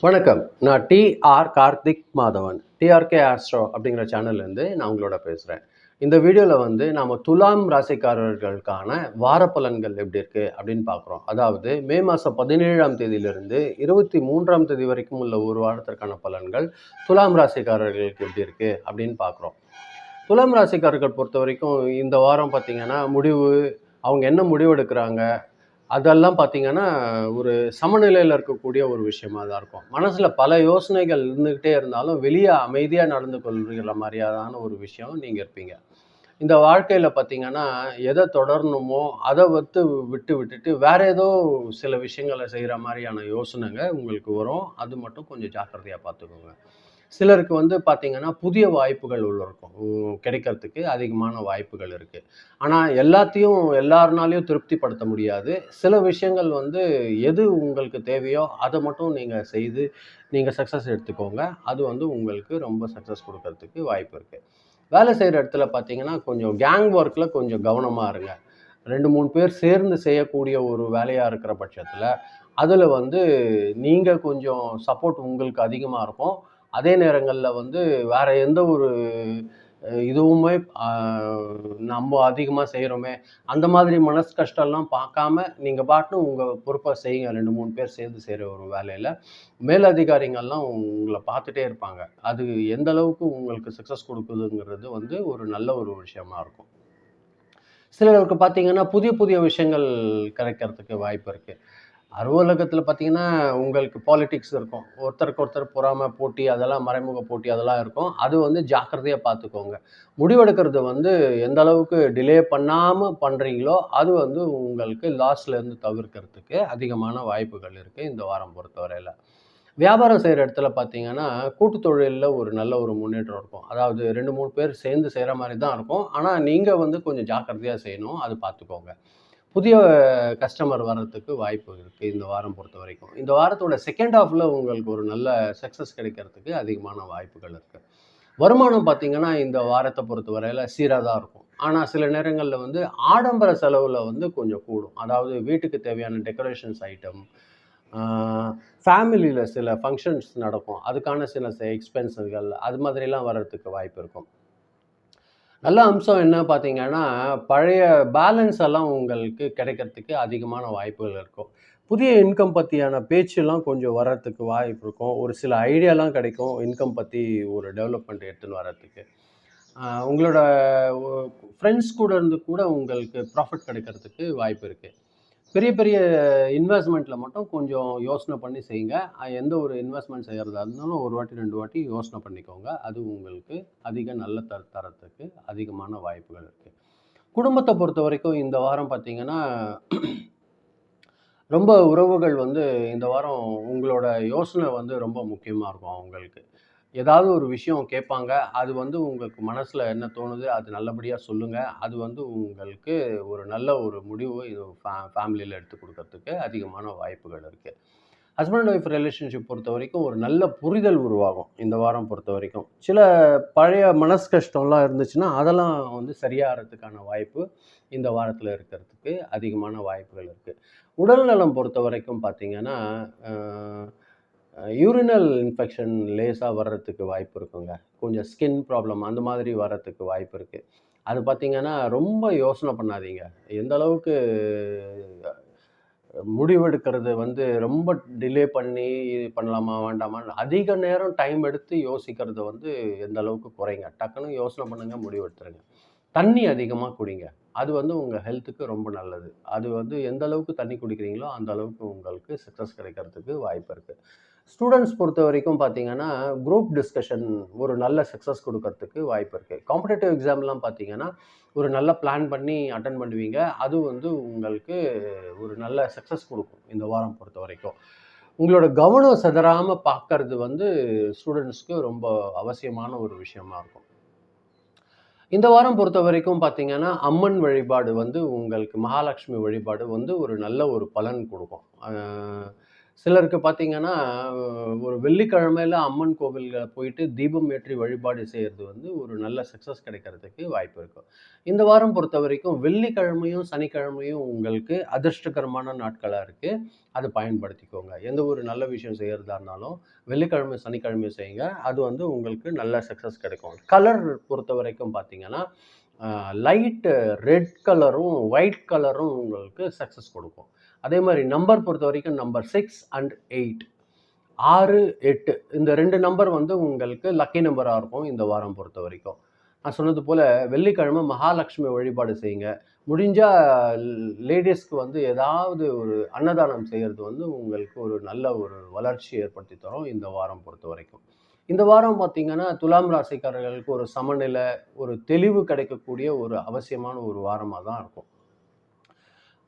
வணக்கம். நான் TR. Karthik Madhavan. TRK astro அப்படிங்கிற சேனல்லேருந்து நான் உங்களோட பேசுறேன். இந்த வீடியோல நாம துலாம் ராசிக்காரர்களுக்கான வார பலன்கள் எப்படி இருக்கு அப்படின்னு பார்க்குறோம். அதாவது மே மாசம் 17ஆம் தேதியிலிருந்து 23ஆம் தேதி வரைக்கும் உள்ள ஒரு வாரத்திற்கான பலன்கள் துலாம் ராசிக்காரர்களுக்கு எப்படி இருக்கு அப்படின்னு பார்க்குறோம். துலாம் ராசிக்காரர்கள் பொறுத்தவரைக்கும் இந்த வாரம் பார்த்தீங்கன்னா, அவங்க என்ன முடிவெடுக்கிறாங்க அதெல்லாம் பார்த்தீங்கன்னா, ஒரு சமநிலையில இருக்கக்கூடிய ஒரு விஷயமா தான் இருக்கும். மனசுல பல யோசனைகள் இருந்துகிட்டே இருந்தாலும், வெளிய அமைதியா நடந்து கொள்கிற மாரியான ஒரு விஷயம் நீங்க இருப்பீங்க. இந்த வாழ்க்கையில பார்த்தீங்கன்னா, எத தொடரணுமோ, அத விட்டுட்டு, வேற ஏதோ சில விஷயங்கள செய்ற மாரியான யோசனைங்க உங்களுக்கு வரும். அது மட்டும் கொஞ்சம் ஜாக்கிரதையா பார்த்துக்கோங்க. சிலருக்கு பார்த்தீங்கன்னா, புதிய வாய்ப்புகள் இருக்கும். கிடைக்கிறதுக்கு அதிகமான வாய்ப்புகள் இருக்கு. ஆனா, எல்லாத்தையும் எல்லார்னாலயும் திருப்திப்படுத்த முடியாது. சில விஷயங்கள் எது உங்களுக்கு தேவையோ, அத மட்டும் நீங்க செய்து, நீங்க சக்சஸ் எடுத்துக்கோங்க. அது உங்களுக்கு ரொம்ப சக்சஸ் குடுக்கறதுக்கு வாய்ப்பு இருக்கு. வேலை செய்ற இடத்துல பார்த்தீங்கன்னா, கொஞ்சம் கேங் ஒர்க்ல கொஞ்சம் கவனமா இருங்க. 2, 3 பேர் சேர்ந்து செய்யக்கூடிய ஒரு வேலையா இருக்கிற பட்சத்துல, அதுல நீங்க கொஞ்சம் சப்போர்ட் உங்களுக்கு அதிகமா இருக்கும். அதே நேரங்கள்ல வேற எந்த ஒரு இதுவுமே அ நம்ப அதிகமா செய்றோமே, அந்த மாதிரி மனசு கஷ்டம்லாம் பார்க்காம, நீங்க பாட்டுன்னு உங்க பொறுப்ப செய்யுங்க. 2, 3 பேர் சேர்ந்து செய்ற ஒரு வேலையில. மேலதிகாரிங்கள்லாம் உங்கள பார்த்துட்டே இருப்பாங்க. அது எந்த அளவுக்கு உங்களுக்கு சக்சஸ் குடுக்குதுங்கிறது ஒரு நல்ல ஒரு விஷயமா இருக்கும். சிலருக்கு பார்த்தீங்கன்னா, புதிய புதிய விஷயங்கள் கிடைக்கிறதுக்கு வாய்ப்பு இருக்கு. அலுவலகத்தில பார்த்தீங்கன்னா, உங்களுக்கு பாலிடிக்ஸ் இருக்கும். ஒருத்தருக்கு ஒருத்தர் பொறாமை, போட்டி அதெல்லாம் மறைமுக போட்டி அதெல்லாம் இருக்கும். அது ஜாக்கிரதையா பார்த்துக்கோங்க. முடிவெடுக்கிறது எந்த அளவுக்கு டிலே பண்ணாம பண்றீங்களோ, அது உங்களுக்கு லாஸ்லேருந்து தவிர்க்கிறதுக்கு அதிகமான வாய்ப்புகள் இருக்கு, இந்த வாரம் பொறுத்தவரையில. வியாபாரம் செய்ற இடத்துல பார்த்தீங்கன்னா, கூட்டு தொழில்ல ஒரு நல்ல ஒரு முன்னேற்றம் இருக்கும். அதாவது 2, 3 பேர் சேர்ந்து செய்ற மாரி தான் இருக்கும். ஆனா, நீங்க கொஞ்சம் ஜாக்கிரதையா செய்யணும். அது பார்த்துக்கோங்க. புதிய கஸ்டமர் வர்றதுக்கு வாய்ப்பு இருக்கு, இந்த வாரம் பொறுத்தவரைக்கும். இந்த வாரத்தோட செகண்ட் ஹால்ஃப்ல உங்களுக்கு ஒரு நல்ல சக்சஸ் கிடைக்கிறதுக்கு அதிகமான வாய்ப்புகள் இருக்கு. வருமானம் பார்த்தீங்கன்னா, இந்த வாரத்த பொறுத்தவரையில சீரா தான் இருக்கும். ஆனா, சில நேரங்கள்ல ஆடம்பர செலவுல கொஞ்சம் கூடும். அதாவது வீட்டுக்கு தேவையான டெக்கரேஷன்ஸ் ஐட்டம், ஆ ஃபேமிலில சில ஃபங்ஷன்ஸ் நடக்கும். அதுக்கான சில எக்ஸ்பென்ஸுகள் அது மாதிரிலாம் வர்றதுக்கு வாய்ப்பு இருக்கும். நல்ல அம்சம் என்ன பார்த்தீங்கன்னா, பழைய பேலன்ஸ் எல்லாம் உங்களுக்கு கிடைக்கிறதுக்கு அதிகமான வாய்ப்புகள் இருக்கும். புதிய இன்கம் பத்தியான பேச்செல்லாம் கொஞ்சம் வர்றதுக்கு வாய்ப்பு இருக்கும். ஒரு சில ஐடியாலாம் கிடைக்கும், இன்கம் பத்தி ஒரு டெவலப்மெண்ட் எடுத்துன்னு வர்றதுக்கு. உங்களோட ஒ ஃப்ரெண்ட்ஸ் கூட இருந்து கூட உங்களுக்கு ப்ராஃபிட் கிடைக்கிறதுக்கு வாய்ப்பு இருக்கு. பெரிய பெரிய இன்வெஸ்ட்மெண்ட்ல மட்டும் கொஞ்சம் யோசனை பண்ணி செய்யுங்க. எந்த ஒரு இன்வெஸ்ட்மென்ட் செய்யறதா இருந்தாலும் 1 வாட்டி, 2 வாட்டி யோசனை பண்ணிக்கோங்க. அது உங்களுக்கு அதிக நல்ல தரத்துக்கு அதிகமான வாய்ப்புகள் இருக்கு. குடும்பத்த பொறுத்தவரைக்கும் இந்த வாரம் பார்த்தீங்கன்னா, ரொம்ப உறவுகள் இந்த வாரம் உங்களோட யோசனை ரொம்ப முக்கியமா இருக்கும் அவங்களுக்கு. ஏதாவது ஒரு விஷயம் கேட்பாங்க. அது உங்களுக்கு மனசுல என்ன தோணுது, அது நல்லபடியா சொல்லுங்க. அது உங்களுக்கு ஒரு நல்ல ஒரு முடிவு இது ஃபேமிலில எடுத்துக் குடுக்கறதுக்கு அதிகமான வாய்ப்புகள் இருக்கு. ஹஸ்பண்ட் அண்ட் ஒய்ஃப் ரிலேஷன்ஷிப் பொறுத்தவரைக்கும் ஒரு நல்ல புரிதல் உருவாகும், இந்த வாரம் பொறுத்தவரைக்கும். சில பழைய மனசு கஷ்டம்லாம் இருந்துச்சுன்னா, அதெல்லாம் சரியாகறதுக்கான வாய்ப்பு இந்த வாரத்துல இருக்கிறதுக்கு அதிகமான வாய்ப்புகள் இருக்கு. உடல் நலம் பொறுத்தவரைக்கும் பார்த்தீங்கன்னா, அ யூரினல் இன்ஃபெக்ஷன் லேசா வர்றதுக்கு வாய்ப்பு இருக்குங்க. கொஞ்சம் ஸ்கின் ப்ராப்ளம் அந்த மாதிரி வர்றதுக்கு வாய்ப்பு இருக்கு. அது பார்த்தீங்கன்னா, ரொம்ப யோசனை பண்ணாதீங்க. எந்த அளவுக்கு முடிவெடுக்கிறது ரொம்ப டிலே பண்ணி இது பண்ணலாமா? வேண்டாமான்னு அதிக நேரம் டைம் எடுத்து யோசிக்கிறத எந்த அளவுக்கு குறைங்க. டக்குனு யோசனை பண்ணுங்க, முடிவெடுத்துருங்க. தண்ணி அதிகமா குடிங்க. அது உங்க ஹெல்த்துக்கு ரொம்ப நல்லது. அது எந்த அளவுக்கு தண்ணி குடிக்கிறீங்களோ, அந்த அளவுக்கு உங்களுக்கு சக்சஸ் கிடைக்கிறதுக்கு வாய்ப்பு இருக்கு. ஸ்டூடண்ட்ஸ் பொறுத்தவரைக்கும் பார்த்தீங்கன்னா, குரூப் டிஸ்கஷன் ஒரு நல்ல சக்சஸ் குடுக்கறதுக்கு வாய்ப்பு இருக்கு. காம்படிட்டிவ் எக்ஸாம்லாம் பார்த்தீங்கன்னா, ஒரு நல்ல பிளான் பண்ணி அட்டெண்ட் பண்ணுவீங்க. அது உங்களுக்கு ஒரு நல்ல சக்சஸ் குடுக்கும், இந்த வாரம் பொறுத்தவரைக்கும். உங்களோட கவனம் சிதறாம பார்க்கறது ஸ்டூடண்ட்ஸ்க்கு ரொம்ப அவசியமான ஒரு விஷயமா இருக்கும். இந்த வாரம் பொறுத்தவரைக்கும் பார்த்தீங்கன்னா, அம்மன் வழிபாடு உங்களுக்கு மகாலட்சுமி வழிபாடு ஒரு நல்ல ஒரு பலன் குடுக்கும். சிலருக்கு பார்த்தீங்கன்னா, ஒரு வெள்ளிக்கிழமையில அம்மன் கோவில்ல போயிட்டு தீபம் ஏற்றி வழிபாடு செய்றது வந்து ஒரு நல்ல சக்சஸ் கிடைக்கிறதுக்கு வாய்ப்பு இருக்கும். இந்த வாரம் பொறுத்தவரைக்கும் வெள்ளிக்கிழமையும், சனிக்கிழமையும் உங்களுக்கு அதிர்ஷ்டகரமான நாட்களா இருக்கு. அத பயன்படுத்திக்கோங்க. எந்த ஒரு நல்ல விஷயம் செய்யறதா இருந்தாலும், வெள்ளிக்கிழமை, சனிக்கிழமை செய்யுங்க. அது வந்து உங்களுக்கு நல்ல சக்சஸ் கிடைக்கும். கலர் பொறுத்தவரைக்கும் பார்த்தீங்கன்னா, அ லைட் ரெட் கலரும், ஒயிட் கலரும் உங்களுக்கு சக்சஸ் கொடுக்கும். அதே மாரி நம்பர் பொறுத்தவரைக்கும் நம்பர் 6 அண்ட் 8 6, 8 இந்த 2 நம்பர் வந்து உங்களுக்கு லக்கி நம்பரா இருக்கும் இந்த வாரம் பொறுத்தவரைக்கும். நான் சொன்னது போல வெள்ளிக்கிழமை மகாலட்சுமி வழிபாடு செய்யுங்க. முடிஞ்சா லேடீஸ்க்கு வந்து ஏதாவது ஒரு அன்னதானம் செய்யறது வந்து உங்களுக்கு ஒரு நல்ல ஒரு வளர்ச்சி ஏற்படுத்தி தரும் இந்த வாரம் பொறுத்தவரைக்கும். இந்த வாரம் பார்த்தீங்கன்னா, துலாம் ராசிக்காரர்களுக்கு ஒரு சமநிலை, ஒரு தெளிவு கிடைக்கக்கூடிய ஒரு அவசியமான ஒரு வாரமா தான் இருக்கும்.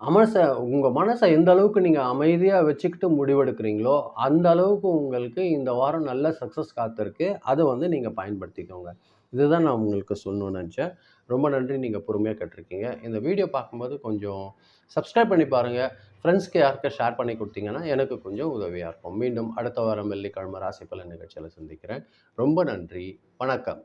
அமச உங்க மனச எந்த அளவுக்கு நீங்க அமைதியா வச்சுக்கிட்டு முடிவெடுக்கிறீங்களோ, அந்த அளவுக்கு உங்களுக்கு இந்த வாரம் நல்ல சக்சஸ் காத்திருக்கு. அத வந்து நீங்க பயன்படுத்திக்கோங்க. இதுதான் நான் உங்களுக்கு சொல்லணும்னு நெனச்சேன். ரொம்ப நன்றி நீங்க பொறுமையா கேட்டுருக்கீங்க. இந்த வீடியோ பார்க்கும்போது கொஞ்சம் சப்ஸ்கிரைப் பண்ணி பாருங்க. ஃப்ரெண்ட்ஸ்க்கு யாருக்கா ஷேர் பண்ணி குடுத்தீங்கன்னா, எனக்கு கொஞ்சம் உதவியா இருக்கும். மீண்டும் அடுத்த வாரம் வெள்ளிக்கிழமை ராசி பலன் நிகழ்ச்சியில சந்திக்கிறேன். ரொம்ப நன்றி. வணக்கம்.